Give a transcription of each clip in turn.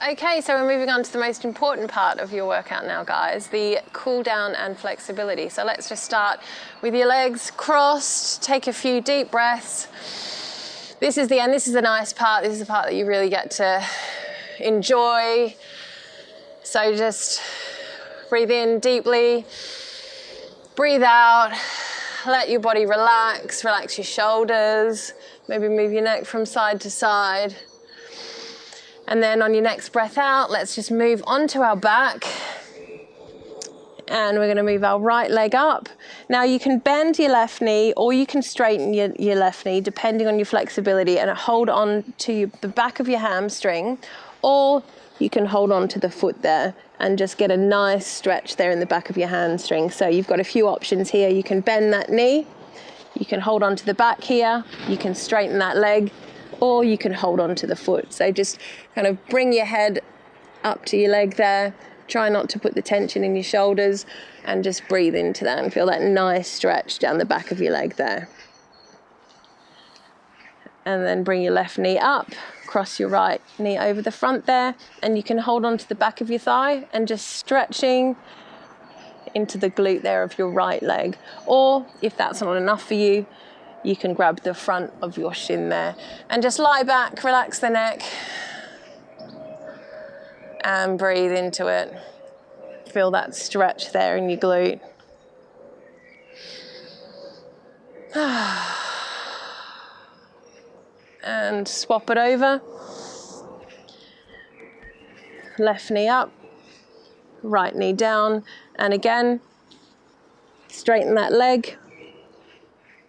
Okay, so we're moving on to the most important part of your workout now, guys, the cool down and flexibility. So let's just start with your legs crossed, take a few deep breaths. This is the end, this is the nice part, this is the part that you really get to enjoy. So just breathe in deeply, breathe out, let your body relax, relax your shoulders, maybe move your neck from side to side. And then on your next breath out, let's just move onto our back. And we're going to move our right leg up. Now you can bend your left knee or you can straighten your left knee depending on your flexibility and hold on to the back of your hamstring, or you can hold on to the foot there and just get a nice stretch there in the back of your hamstring. So you've got a few options here. You can bend that knee, you can hold on to the back here, you can straighten that leg, or you can hold on to the foot. So just kind of bring your head up to your leg there. Try not to put the tension in your shoulders and just breathe into that and feel that nice stretch down the back of your leg there. And then bring your left knee up, cross your right knee over the front there, and you can hold on to the back of your thigh and just stretching into the glute there of your right leg. Or if that's not enough for you, you can grab the front of your shin there and just lie back, relax the neck and breathe into it. Feel that stretch there in your glute. And swap it over. Left knee up, right knee down, and again, straighten that leg,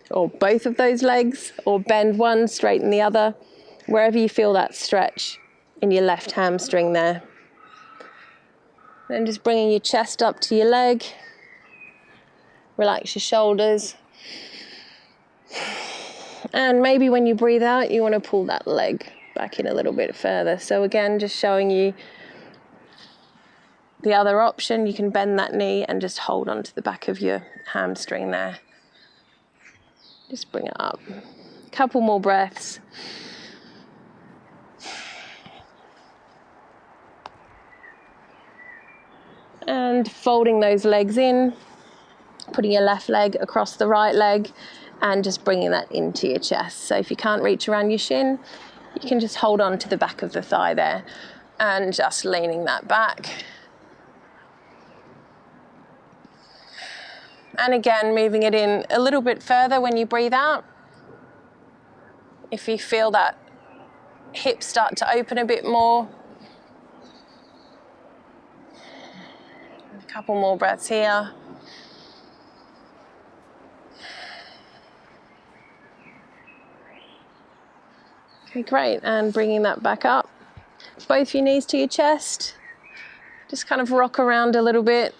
or both of those legs, or bend one, straighten the other, wherever you feel that stretch in your left hamstring there. Then just bringing your chest up to your leg, relax your shoulders. And maybe when you breathe out, you want to pull that leg back in a little bit further. So again, just showing you the other option. You can bend that knee and just hold onto the back of your hamstring there. Just bring it up. A couple more breaths. And folding those legs in, putting your left leg across the right leg and just bringing that into your chest. So if you can't reach around your shin, you can just hold on to the back of the thigh there and just leaning that back. And again, moving it in a little bit further when you breathe out. If you feel that hip start to open a bit more. A couple more breaths here. Okay, great. And bringing that back up. Both your knees to your chest. Just kind of rock around a little bit.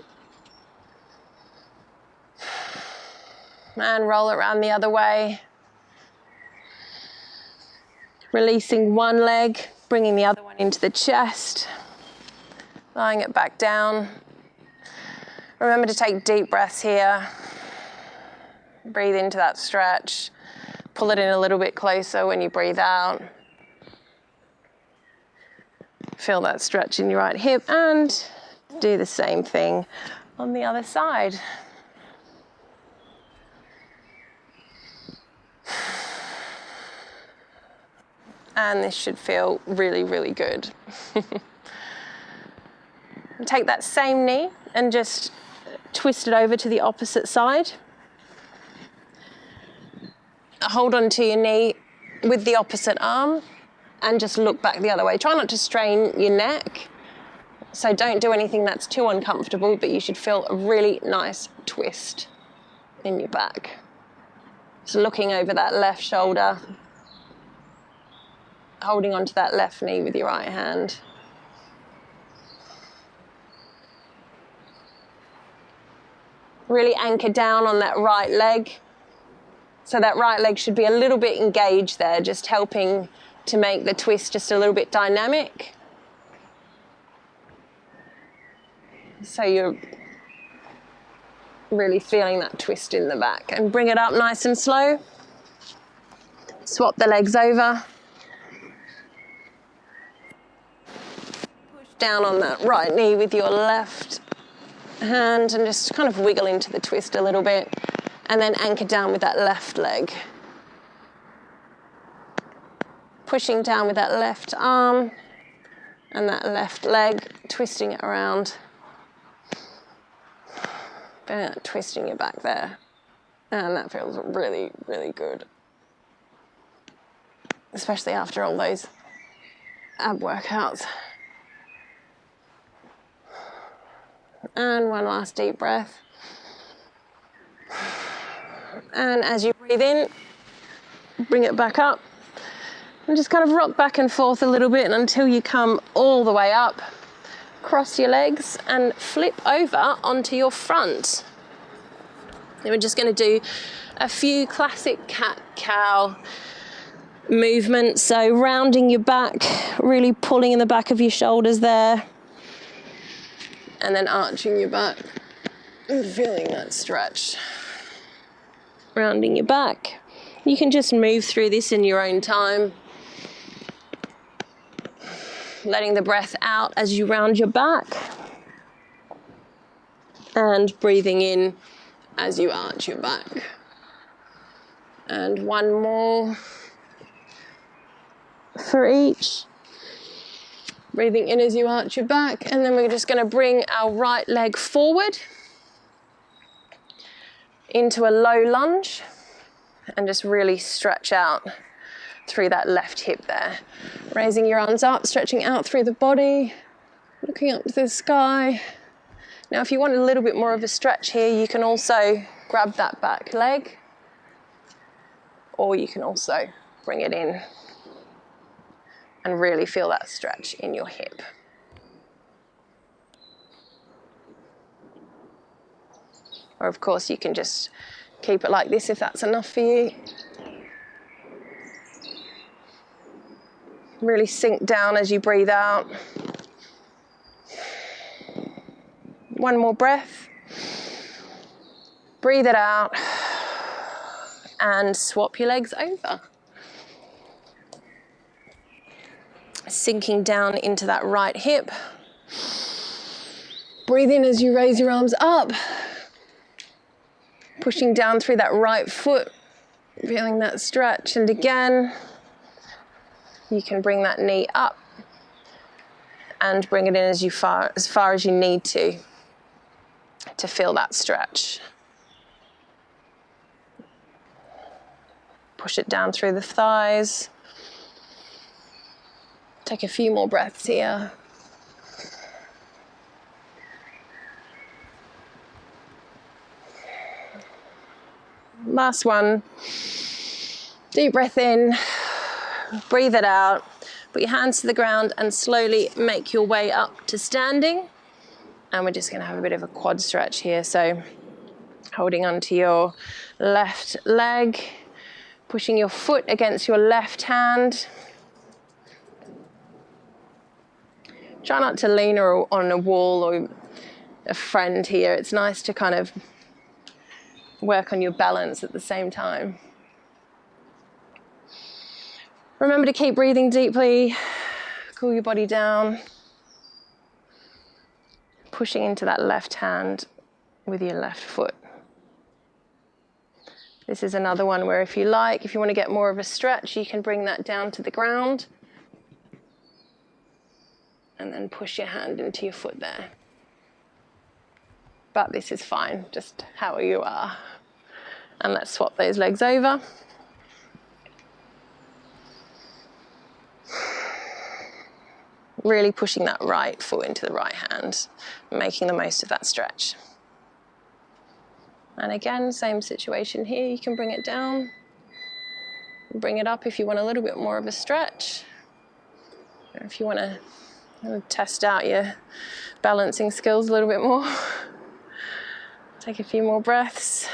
And roll it around the other way. Releasing one leg, bringing the other one into the chest. Lying it back down. Remember to take deep breaths here. Breathe into that stretch. Pull it in a little bit closer when you breathe out. Feel that stretch in your right hip and do the same thing on the other side. And this should feel really, really good. Take that same knee and just twist it over to the opposite side. Hold on to your knee with the opposite arm and just look back the other way. Try not to strain your neck. So don't do anything that's too uncomfortable, but you should feel a really nice twist in your back. So looking over that left shoulder, holding onto that left knee with your right hand. Really anchor down on that right leg. So that right leg should be a little bit engaged there, just helping to make the twist just a little bit dynamic. So you're really feeling that twist in the back. And bring it up nice and slow. Swap the legs over. down on that right knee with your left hand and just kind of wiggle into the twist a little bit, and then anchor down with that left leg. Pushing down with that left arm and that left leg, twisting it around. Twisting your back there. And that feels really, really good. Especially after all those ab workouts. And one last deep breath. And as you breathe in, bring it back up. And just kind of rock back and forth a little bit until you come all the way up. Cross your legs and flip over onto your front. And we're just going to do a few classic cat-cow movements. So rounding your back, really pulling in the back of your shoulders there. And then arching your back and feeling that stretch. Rounding your back. You can just move through this in your own time. Letting the breath out as you round your back. And breathing in as you arch your back. And one more for each. Breathing in as you arch your back, and then we're just going to bring our right leg forward into a low lunge and just really stretch out through that left hip there. Raising your arms up, stretching out through the body, looking up to the sky. Now, if you want a little bit more of a stretch here, you can also grab that back leg, or you can also bring it in and really feel that stretch in your hip. Or of course you can just keep it like this if that's enough for you. Really sink down as you breathe out. One more breath. Breathe it out and swap your legs over. Sinking down into that right hip. Breathe in as you raise your arms up. Pushing down through that right foot, feeling that stretch. And again, you can bring that knee up and bring it in as far as you need to feel that stretch. Push it down through the thighs. Take a few more breaths here. Last one. Deep breath in, breathe it out. Put your hands to the ground and slowly make your way up to standing. And we're just going to have a bit of a quad stretch here. So holding onto your left leg, pushing your foot against your left hand. Try not to lean on a wall or a friend here. It's nice to kind of work on your balance at the same time. Remember to keep breathing deeply. Cool your body down. Pushing into that left hand with your left foot. This is another one where if you want to get more of a stretch, you can bring that down to the ground. And then push your hand into your foot there. But this is fine, just how you are. And let's swap those legs over. Really pushing that right foot into the right hand, making the most of that stretch. And again, same situation here. You can bring it down, bring it up if you want a little bit more of a stretch. Or if you want to test out your balancing skills a little bit more. Take a few more breaths.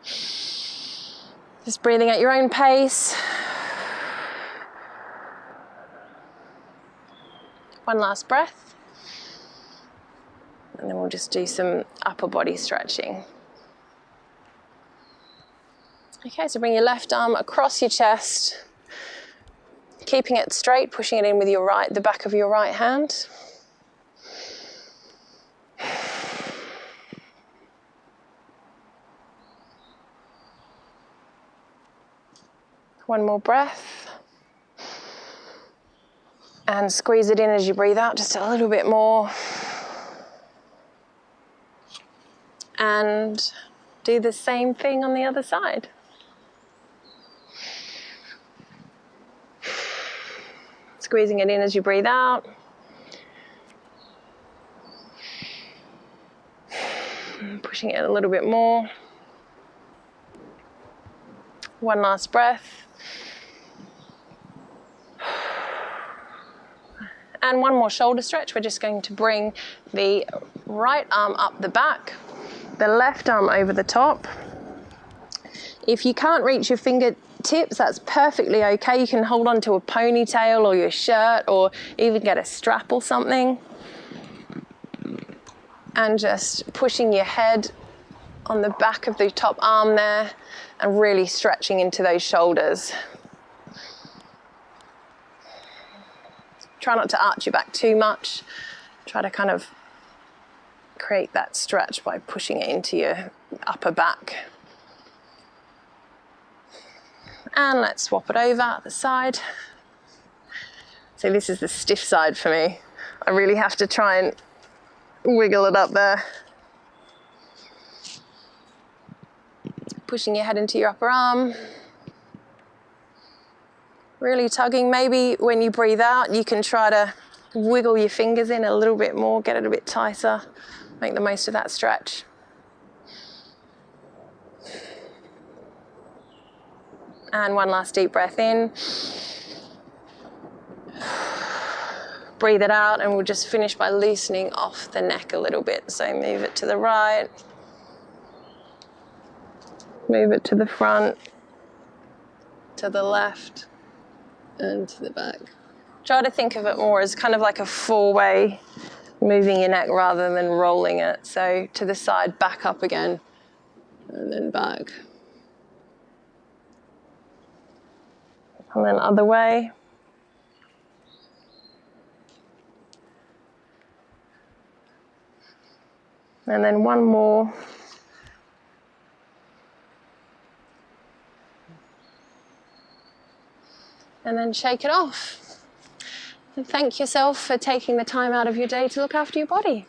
Just breathing at your own pace. One last breath. And then we'll just do some upper body stretching. Okay, so bring your left arm across your chest. keeping it straight, pushing it in with the back of your right hand. One more breath. And squeeze it in as you breathe out, just a little bit more. And do the same thing on the other side. Squeezing it in as you breathe out. Pushing it a little bit more. One last breath. And one more shoulder stretch. We're just going to bring the right arm up the back, the left arm over the top. If you can't reach your fingertips, that's perfectly okay. You can hold on to a ponytail or your shirt or even get a strap or something. And just pushing your head on the back of the top arm there and really stretching into those shoulders. Try not to arch your back too much. Try to kind of create that stretch by pushing it into your upper back. And let's swap it over the side. So this is the stiff side for me. I really have to try and wiggle it up there. Pushing your head into your upper arm. Really tugging. Maybe when you breathe out, you can try to wiggle your fingers in a little bit more, get it a bit tighter, make the most of that stretch. And one last deep breath in. Breathe it out, and we'll just finish by loosening off the neck a little bit. So move it to the right, move it to the front, to the left, and to the back. Try to think of it more as kind of like a four-way, moving your neck rather than rolling it. So to the side, back up again, and then back. And then other way. And then one more. And then shake it off. And thank yourself for taking the time out of your day to look after your body.